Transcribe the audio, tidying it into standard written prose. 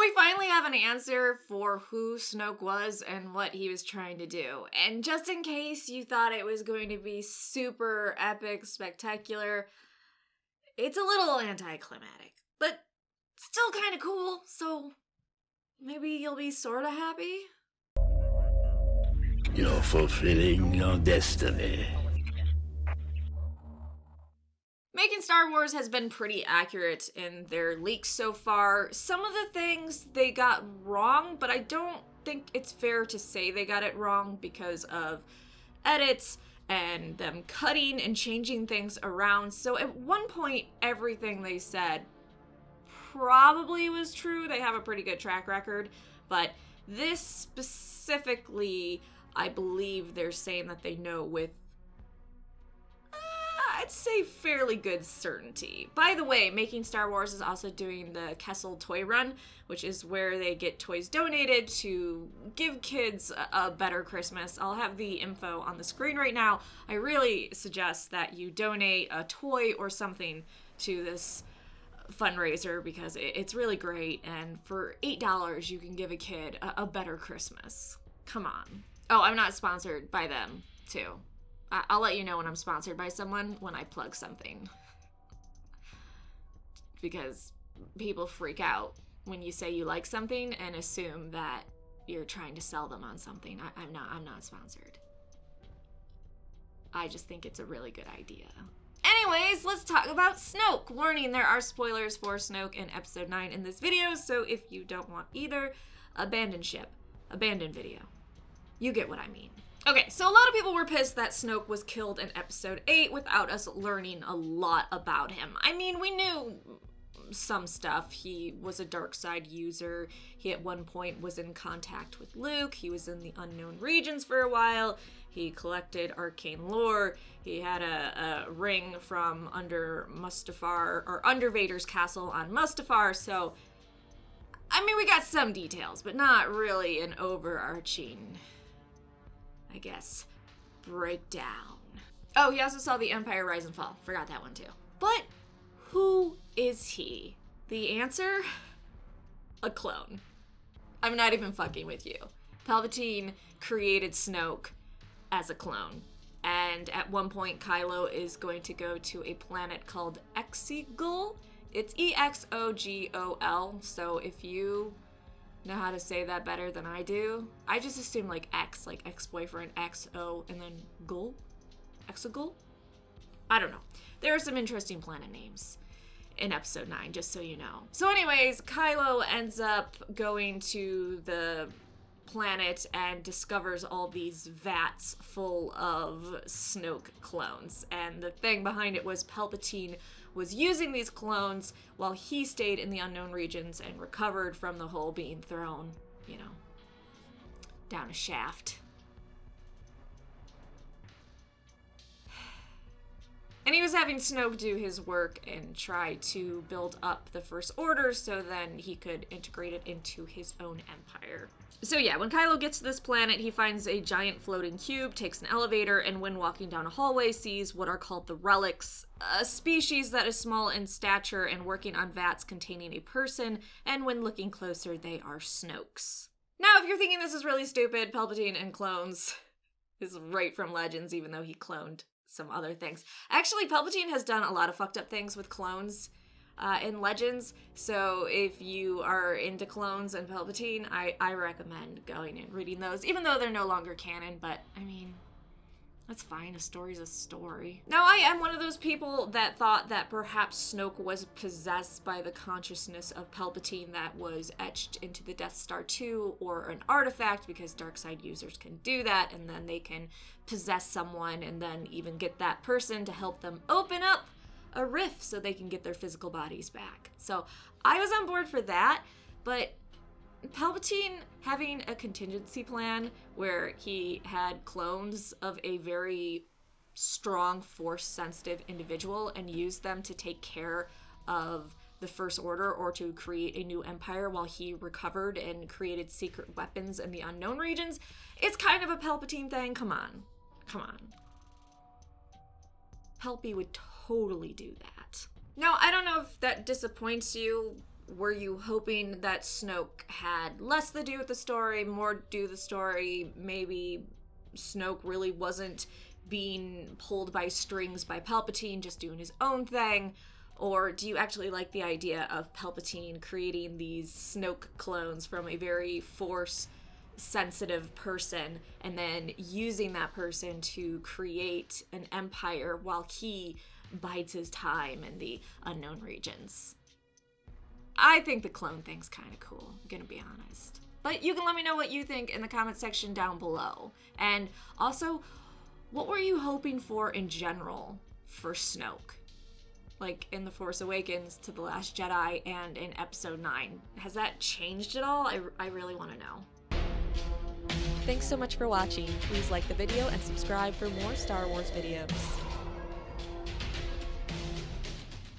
we finally have an answer for who Snoke was and what he was trying to do. And just in case you thought it was going to be super epic, spectacular, it's a little anticlimactic, but still kind of cool, so maybe you'll be sort of happy? You're fulfilling your destiny. Making Star Wars has been pretty accurate in their leaks so far. Some of the things they got wrong, but I don't think it's fair to say they got it wrong because of edits and them cutting and changing things around. So at one point, everything they said probably was true. They have a pretty good track record, but this specifically, I believe they're saying that they know with I'd say fairly good certainty. By the way, Making Star Wars is also doing the Kessel Toy Run, which is where they get toys donated to give kids a better Christmas. I'll have the info on the screen right now. I really suggest that you donate a toy or something to this fundraiser because it's really great, and for $8 you can give a kid a better Christmas. Come on. Oh, I'm not sponsored by them, too. I'll let you know when I'm sponsored by someone when I plug something. Because people freak out when you say you like something and assume that you're trying to sell them on something. I'm not sponsored. I just think it's a really good idea. Anyways, let's talk about Snoke. Warning, there are spoilers for Snoke in episode 9 in this video, so if you don't want either, abandon ship. Abandon video. You get what I mean. Okay, so a lot of people were pissed that Snoke was killed in episode 8 without us learning a lot about him. I mean, we knew some stuff. He was a dark side user. He at one point was in contact with Luke. He was in the unknown regions for a while. He collected arcane lore. He had a ring from under Mustafar, or under Vader's castle on Mustafar, so I mean, we got some details, but not really an overarching, I guess, breakdown. Oh, he also saw the Empire rise and fall. Forgot that one too. But who is he? The answer? A clone. I'm not even fucking with you. Palpatine created Snoke as a clone. And at one point, Kylo is going to go to a planet called Exegol. It's E-X-O-G-O-L. So if you know how to say that better than I do, I just assume like X, like ex-boyfriend, X-O, and then Gul? Exegol? I don't know. There are some interesting planet names in episode 9, just so you know. So anyways, Kylo ends up going to the planet and discovers all these vats full of Snoke clones. And the thing behind it was Palpatine was using these clones while he stayed in the unknown regions and recovered from the whole being thrown, you know, down a shaft. And he was having Snoke do his work and try to build up the First Order so then he could integrate it into his own empire. So yeah, when Kylo gets to this planet, he finds a giant floating cube, takes an elevator, and when walking down a hallway sees what are called the relics, a species that is small in stature and working on vats containing a person, and when looking closer, they are Snokes. Now, if you're thinking this is really stupid, Palpatine and clones is right from Legends, even though he cloned some other things. Actually, Palpatine has done a lot of fucked up things with clones in Legends, so if you are into clones and Palpatine, I recommend going and reading those, even though they're no longer canon, but I mean, that's fine, a story's a story. Now, I am one of those people that thought that perhaps Snoke was possessed by the consciousness of Palpatine that was etched into the Death Star 2, or an artifact, because dark side users can do that, and then they can possess someone and then even get that person to help them open up a rift so they can get their physical bodies back. So I was on board for that, but Palpatine having a contingency plan where he had clones of a very strong force-sensitive individual and used them to take care of the First Order or to create a new empire while he recovered and created secret weapons in the unknown regions, it's kind of a Palpatine thing. Come on. Come on. Palpy would totally do that. Now, I don't know if that disappoints you were you hoping that Snoke had less to do with the story, more to do with the story? Maybe Snoke really wasn't being pulled by strings by Palpatine, just doing his own thing? Or do you actually like the idea of Palpatine creating these Snoke clones from a very Force-sensitive person and then using that person to create an empire while he bides his time in the unknown regions? I think the clone thing's kind of cool, I'm gonna be honest. But you can let me know what you think in the comment section down below. And also, what were you hoping for in general for Snoke? Like in The Force Awakens, to The Last Jedi, and in Episode 9. Has that changed at all? I really want to know. Thanks so much for watching. Please like the video and subscribe for more Star Wars videos.